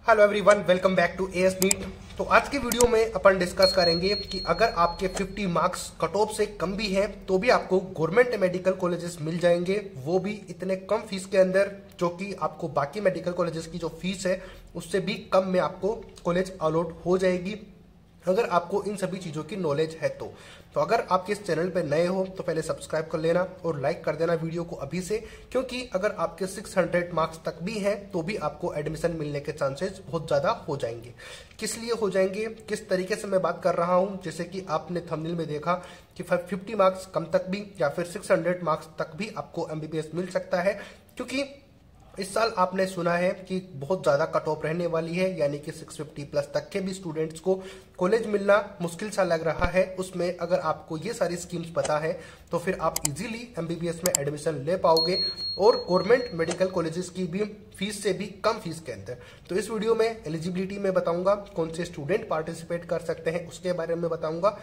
Hello everyone, welcome back to AS NEET. तो आज की वीडियो में अपन डिस्कस करेंगे कि अगर आपके 50 मार्क्स कट ऑफ से कम भी हैं तो भी आपको गवर्नमेंट मेडिकल कॉलेजेस मिल जाएंगे, वो भी इतने कम फीस के अंदर, जो कि आपको बाकी मेडिकल कॉलेजेस की जो फीस है उससे भी कम में आपको कॉलेज अलॉट हो जाएगी, अगर आपको इन सभी चीज़ों की नॉलेज है तो अगर आप इस चैनल पर नए हो तो पहले सब्सक्राइब कर लेना और लाइक कर देना वीडियो को अभी से, क्योंकि अगर आपके 600 मार्क्स तक भी हैं तो भी आपको एडमिशन मिलने के चांसेस बहुत ज़्यादा हो जाएंगे। किस लिए हो जाएंगे, किस तरीके से मैं बात कर रहा हूँ, जैसे कि आपने थंबनेल में देखा कि 50 मार्क्स कम तक भी या फिर 600 मार्क्स तक भी आपको एमबीबीएस मिल सकता है, क्योंकि इस साल आपने सुना है कि बहुत ज्यादा कट ऑफ रहने वाली है, यानी कि 650 प्लस तक के भी स्टूडेंट्स को कॉलेज मिलना मुश्किल सा लग रहा है। उसमें अगर आपको ये सारी स्कीम्स पता है तो फिर आप इजीली एमबीबीएस में एडमिशन ले पाओगे और गवर्नमेंट मेडिकल कॉलेजेस की भी फीस से भी कम फीस के अंदर। तो इस वीडियो में एलिजिबिलिटी में बताऊंगा, कौन से स्टूडेंट पार्टिसिपेट कर सकते हैं उसके बारे में बताऊंगा,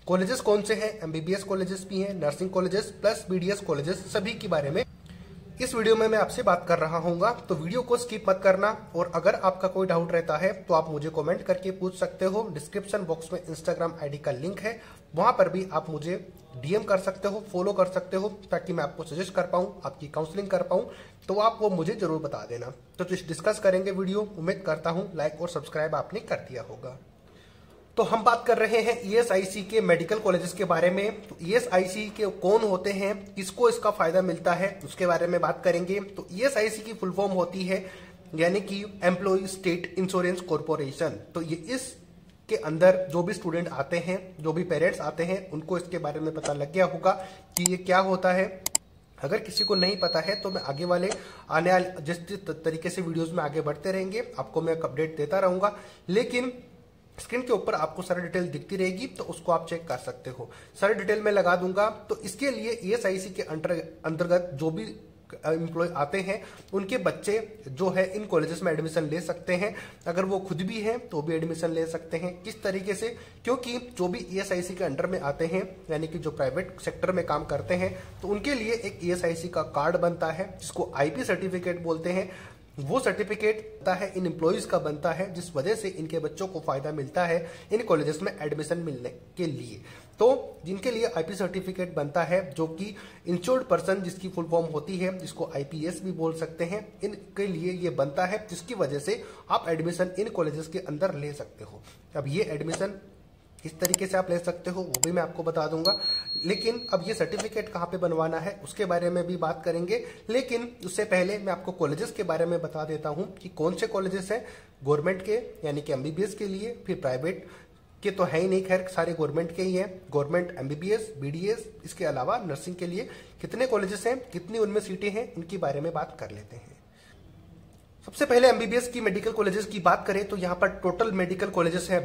कॉलेजेस कौन से हैं, एमबीबीएस कॉलेजेस भी हैं, nursing colleges plus BDS colleges, सभी के बारे में इस वीडियो में मैं आपसे बात कर रहा हूँ। तो वीडियो को स्किप मत करना, और अगर आपका कोई डाउट रहता है तो आप मुझे कमेंट करके पूछ सकते हो। डिस्क्रिप्शन बॉक्स में इंस्टाग्राम आईडी का लिंक है, वहां पर भी आप मुझे डीएम कर सकते हो, फॉलो कर सकते हो, ताकि मैं आपको सजेस्ट कर पाऊँ, आपकी काउंसलिंग कर पाऊँ, तो आप वो मुझे जरूर बता देना। तो डिस्कस करेंगे वीडियो, उम्मीद करता हूँ लाइक और सब्सक्राइब आपने कर दिया होगा। तो हम बात कर रहे हैं ईएसआईसी के मेडिकल कॉलेजेस के बारे में। तो ईएसआईसी के कौन होते हैं, किसको इसका फायदा मिलता है, उसके बारे में बात करेंगे। तो ईएसआईसी की फुल फॉर्म होती है यानी कि एम्प्लॉय स्टेट इंश्योरेंस कॉर्पोरेशन। तो ये इस के अंदर जो भी स्टूडेंट आते हैं, जो भी पेरेंट्स आते हैं, उनको इसके बारे में पता लग गया होगा कि ये क्या होता है। अगर किसी को नहीं पता है तो मैं आगे वाले आने वाले जिस तरीके से वीडियोज में आगे बढ़ते रहेंगे आपको मैं अपडेट देता रहूंगा, लेकिन स्क्रीन के ऊपर आपको सारी डिटेल दिखती रहेगी तो उसको आप चेक कर सकते हो। सारी डिटेल मैं लगा दूंगा। तो इसके लिए ईएसआईसी के अंतर्गत जो भी एम्प्लॉय आते हैं उनके बच्चे जो है इन कॉलेजेस में एडमिशन ले सकते हैं। अगर वो खुद भी हैं तो भी एडमिशन ले सकते हैं। किस तरीके से, क्योंकि जो भी ईएसआईसी के अंडर में आते हैं, यानी कि जो प्राइवेट सेक्टर में काम करते हैं, तो उनके लिए एक ईएसआईसी का कार्ड बनता है जिसको आईपी सर्टिफिकेट बोलते हैं। वो सर्टिफिकेट बनता है इन एम्प्लॉइज का बनता है, जिस वजह से इनके बच्चों को फायदा मिलता है इन कॉलेजेस में एडमिशन मिलने के लिए। तो जिनके लिए आईपी सर्टिफिकेट बनता है, जो कि इंश्योर्ड पर्सन जिसकी फुल फॉर्म होती है, जिसको आईपीएस भी बोल सकते हैं, इनके लिए ये बनता है, जिसकी वजह से आप एडमिशन इन कॉलेजेस के अंदर ले सकते हो। अब ये एडमिशन किस तरीके से आप ले सकते हो वो भी मैं आपको बता दूंगा, लेकिन अब ये सर्टिफिकेट कहाँ पे बनवाना है उसके बारे में भी बात करेंगे। लेकिन उससे पहले मैं आपको कॉलेजेस के बारे में बता देता हूँ कि कौन से कॉलेजेस हैं गवर्नमेंट के, यानी कि एमबीबीएस के लिए, फिर प्राइवेट के तो है ही नहीं, खैर सारे गवर्नमेंट के ही हैं। गवर्नमेंट एमबीबीएस, बीडीएस, इसके अलावा नर्सिंग के लिए कितने कॉलेजेस हैं, कितनी उनमें सीटें हैं, इनके बारे में बात कर लेते हैं। सबसे पहले एमबीबीएस की मेडिकल कॉलेजेस की बात करें तो यहाँ पर टोटल मेडिकल कॉलेजेस हैं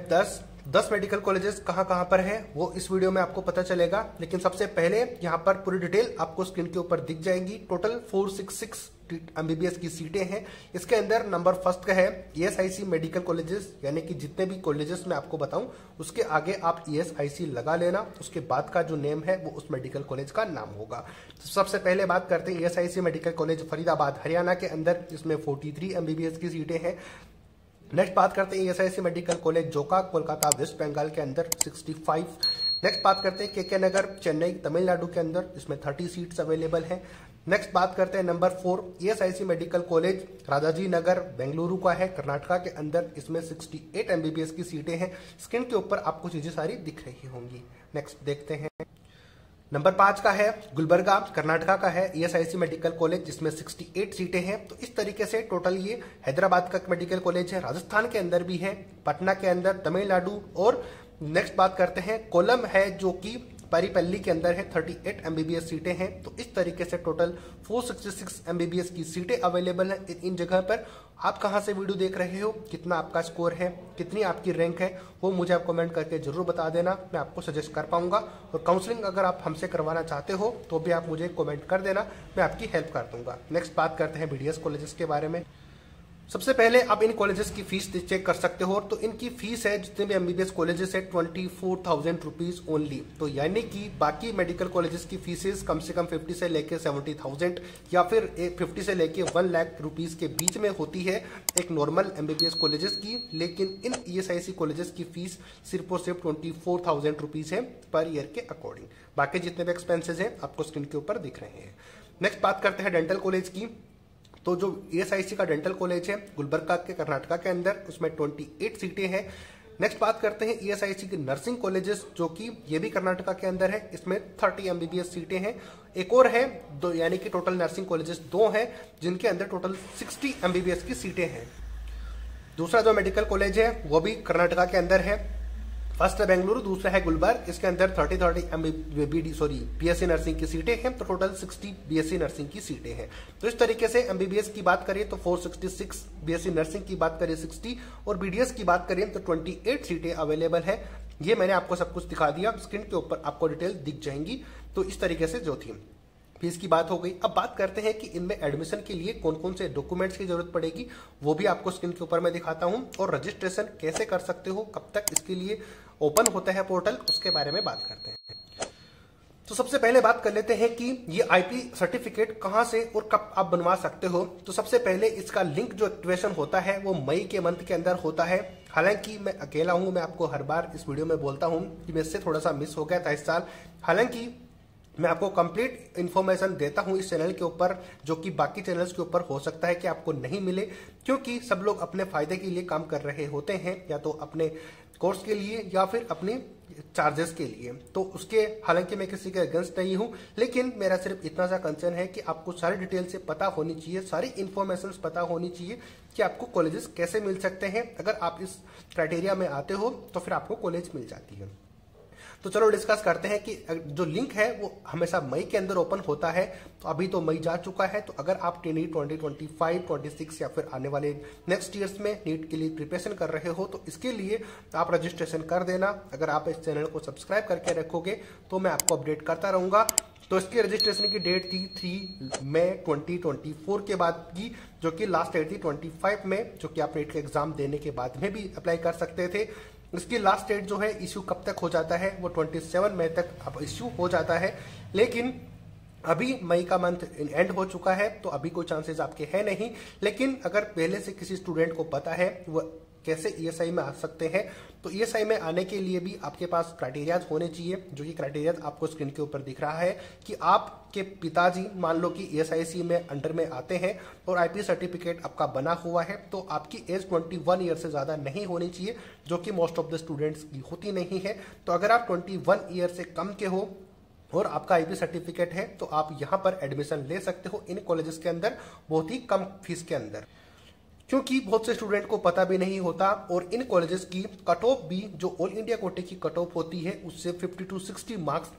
10 मेडिकल कॉलेजेस कहाँ कहाँ पर है वो इस वीडियो में आपको पता चलेगा। लेकिन सबसे पहले यहाँ पर पूरी डिटेल आपको स्क्रीन के ऊपर दिख जाएगी। टोटल 466 एमबीबीएस की सीटें हैं। इसके अंदर नंबर फर्स्ट का है ईएसआईसी मेडिकल कॉलेजेस, यानी कि जितने भी कॉलेजेस मैं आपको बताऊं उसके आगे आप ईएसआईसी लगा लेना, उसके बाद का जो नेम है वो उस मेडिकल कॉलेज का नाम होगा। तो सबसे पहले बात करते हैं ESIC medical college Faridabad Haryana के अंदर, इसमें 43 एमबीबीएस की सीटें हैं। नेक्स्ट बात करते हैं ESIC medical college Joka Kolkata West Bengal के अंदर 65। नेक्स्ट बात करते हैं केके नगर चेन्नई तमिलनाडु के अंदर, इसमें 30 सीट्स अवेलेबल हैं। नेक्स्ट बात करते हैं number 4 ESIC medical college Rajaji Nagar Bengaluru का है कर्नाटका के अंदर, इसमें 68 एमबीबीएस की सीटें हैं। स्क्रीन के ऊपर आपको चीजें सारी दिख रही होंगी। नेक्स्ट देखते हैं नंबर 5 का है गुलबर्गा कर्नाटका का है ईएसआईसी मेडिकल कॉलेज, जिसमें 68 सीटें हैं। तो इस तरीके से टोटल ये हैदराबाद का मेडिकल कॉलेज है, राजस्थान के अंदर भी है, पटना के अंदर, तमिलनाडु। और नेक्स्ट बात करते हैं कोलम है जो कि पारीपल्ली के अंदर है, 38 एमबीबीएस सीटें हैं। तो इस तरीके से टोटल 466 एमबीबीएस की सीटें अवेलेबल हैं इन जगह पर। आप कहां से वीडियो देख रहे हो, कितना आपका स्कोर है, कितनी आपकी रैंक है, वो मुझे आप कमेंट करके जरूर बता देना, मैं आपको सजेस्ट कर पाऊंगा। और काउंसलिंग अगर आप हमसे करवाना चाहते हो तो भी आप मुझे कमेंट कर देना, मैं आपकी हेल्प कर दूंगा। नेक्स्ट बात करते हैं बीडीएस कॉलेजेस के बारे में। सबसे पहले आप इन कॉलेजेस की फीस चेक कर सकते हो। तो इनकी फीस है जितने भी एमबीबीएस कॉलेजेस है 24,000 रुपीज ओनली। तो यानी कि बाकी मेडिकल कॉलेजेस की फीसेस कम से कम 50 से लेके 70,000 या फिर 50 से लेके 1 लाख रुपीज के बीच में होती है एक नॉर्मल एमबीबीएस कॉलेजेस की। लेकिन इन ईएसआईसी कॉलेजेस की फीस सिर्फ और सिर्फ 24,000 रुपीज है पर ईयर के अकॉर्डिंग। बाकी जितने भी एक्सपेंसेस हैं आपको स्क्रीन के ऊपर दिख रहे हैं। नेक्स्ट बात करते हैं डेंटल कॉलेज की। तो जो ईएसआईसी का डेंटल कॉलेज है गुलबर्गा के कर्नाटका के अंदर, उसमें 28 सीटें हैं। नेक्स्ट बात करते हैं ईएसआईसी के नर्सिंग कॉलेजेस, जो कि ये भी कर्नाटका के अंदर है। इसमें 30 एमबीबीएस सीटें हैं। एक और है दो, यानी कि टोटल नर्सिंग कॉलेजेस 2 हैं जिनके अंदर टोटल 60 एमबीबीएस की सीटें हैं। दूसरा जो मेडिकल कॉलेज है वो भी कर्नाटका के अंदर है। फर्स्ट है बेंगलुरु, दूसरा है गुलबर्ग। इसके अंदर 30 बीएससी नर्सिंग की सीटें हैं। तो टोटल 60 बीएससी नर्सिंग की सीटें हैं। तो इस तरीके से एमबीबीएस की बात करें तो 466, बीएससी नर्सिंग की बात करें 60 और बीडीएस की बात करें तो 28 सीटें अवेलेबल है। ये मैंने आपको सब कुछ दिखा दिया, स्क्रीन के ऊपर आपको डिटेल दिख जाएंगी। तो इस तरीके से जो थी फीस की बात हो गई। अब बात करते हैं कि इनमें एडमिशन के लिए कौन कौन से डॉक्यूमेंट्स की जरूरत पड़ेगी, वो भी आपको स्क्रीन के ऊपर मैं दिखाता हूं। और रजिस्ट्रेशन कैसे कर सकते हो, कब तक इसके लिए ओपन होता है पोर्टल, उसके बारे में बात करते हैं। तो सबसे पहले बात कर लेते हैं कि ये आईपी सर्टिफिकेट कहां से और कब आप बनवा सकते हो। तो सबसे पहले इसका लिंक जो एक्टिवेशन होता है वो मई के मंथ के अंदर होता है। हालांकि मैं अकेला हूं, मैं आपको हर बार इस वीडियो में बोलता हूं कि मेरे से थोड़ा सा मिस हो गया था इस साल। हालांकि मैं आपको कंप्लीट इन्फॉर्मेशन देता हूं इस चैनल के ऊपर, जो कि बाकी चैनल्स के ऊपर हो सकता है कि आपको नहीं मिले, क्योंकि सब लोग अपने फायदे के लिए काम कर रहे होते हैं, या तो अपने कोर्स के लिए या फिर अपने चार्जेस के लिए। तो उसके हालांकि मैं किसी के अगेंस्ट नहीं हूं, लेकिन मेरा सिर्फ इतना सा कंसर्न है कि आपको सारी डिटेल से पता होनी चाहिए, सारी इन्फॉर्मेशन पता होनी चाहिए कि आपको कॉलेजेस कैसे मिल सकते हैं। अगर आप इस क्राइटेरिया में आते हो तो फिर आपको कॉलेज मिल जाती है। तो चलो डिस्कस करते हैं कि जो लिंक है वो हमेशा मई के अंदर ओपन होता है। तो अभी तो मई जा चुका है। तो अगर आप नीट 2025, 26 या फिर आने वाले नेक्स्ट ईयर्स में नीट के लिए प्रिपरेशन कर रहे हो तो इसके लिए आप रजिस्ट्रेशन कर देना। अगर आप इस चैनल को सब्सक्राइब करके रखोगे तो मैं आपको अपडेट करता रहूंगा। तो इसकी रजिस्ट्रेशन की डेट थी 3 मई 2024 के बाद की, जो कि लास्ट डेट थी 25 में, जो कि आप नीट का एग्जाम देने के बाद में भी अप्लाई कर सकते थे। इसकी लास्ट डेट जो है इश्यू कब तक हो जाता है वो 27 मई तक अब इश्यू हो जाता है। लेकिन अभी मई का मंथ एंड हो चुका है तो अभी कोई चांसेस आपके है नहीं। लेकिन अगर पहले से किसी स्टूडेंट को पता है वो कैसे ईएसआई में आ सकते हैं, तो ईएसआई में आने के लिए भी आपके पास क्राइटेरियाज होने चाहिए, जो कि क्राइटेरियाज आपको स्क्रीन के ऊपर दिख रहा है कि आपके पिताजी मान लो कि ईएसआईसी में अंडर में आते हैं और आईपी सर्टिफिकेट आपका बना हुआ है, तो आपकी एज 21 ईयर से ज्यादा नहीं होनी चाहिए, जो कि मोस्ट ऑफ द स्टूडेंट्स की होती नहीं है। तो अगर आप 21 ईयर से कम के हो और आपका आईपी सर्टिफिकेट है तो आप यहां पर एडमिशन ले सकते हो इन कॉलेजेस के अंदर बहुत ही कम फीस के अंदर, क्योंकि बहुत से स्टूडेंट को पता भी नहीं होता। और इन कॉलेजेस की कट ऑफ भी जो ऑल इंडिया कोटे की कट ऑफ होती है उससे 50 to 60 मार्क्स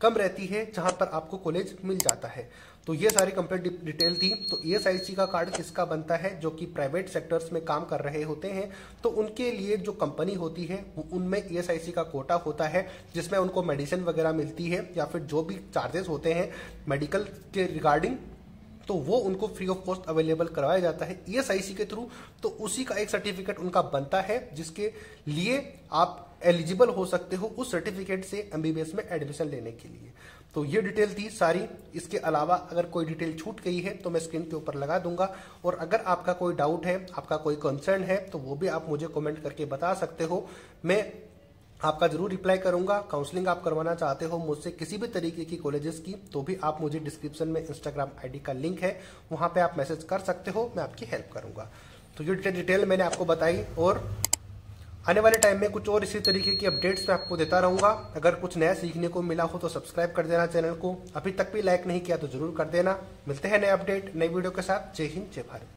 कम रहती है, जहां पर आपको कॉलेज मिल जाता है। तो ये सारी कंप्लीट डिटेल थी। तो ईएसआईसी का कार्ड किसका बनता है, जो कि प्राइवेट सेक्टर्स में काम कर रहे होते हैं, तो उनके लिए जो कंपनी होती है उनमें ईएसआईसी का कोटा होता है, जिसमें उनको मेडिसिन वगैरह मिलती है या फिर जो भी चार्जेस होते हैं मेडिकल के रिगार्डिंग, तो वो उनको फ्री ऑफ कॉस्ट अवेलेबल करवाया जाता है ईएसआईसी के थ्रू। तो उसी का एक सर्टिफिकेट उनका बनता है जिसके लिए आप एलिजिबल हो सकते हो उस सर्टिफिकेट से एमबीबीएस में एडमिशन लेने के लिए। तो ये डिटेल थी सारी। इसके अलावा अगर कोई डिटेल छूट गई है तो मैं स्क्रीन के ऊपर लगा दूंगा। और अगर आपका कोई डाउट है, आपका कोई कंसर्न है, तो वो भी आप मुझे कमेंट करके बता सकते हो। मैं आपका जरूर रिप्लाई करूंगा। काउंसलिंग आप करवाना चाहते हो मुझसे किसी भी तरीके की कॉलेजेस की, तो भी आप मुझे डिस्क्रिप्शन में इंस्टाग्राम आईडी का लिंक है, वहां पे आप मैसेज कर सकते हो, मैं आपकी हेल्प करूंगा। तो ये डिटेल मैंने आपको बताई और आने वाले टाइम में कुछ और इसी तरीके की अपडेट्स मैं आपको देता रहूंगा। अगर कुछ नया सीखने को मिला हो तो सब्सक्राइब कर देना चैनल को, अभी तक भी लाइक नहीं किया तो जरूर कर देना। मिलते हैं नए अपडेट नई वीडियो के साथ। जय हिंद, जय भारत।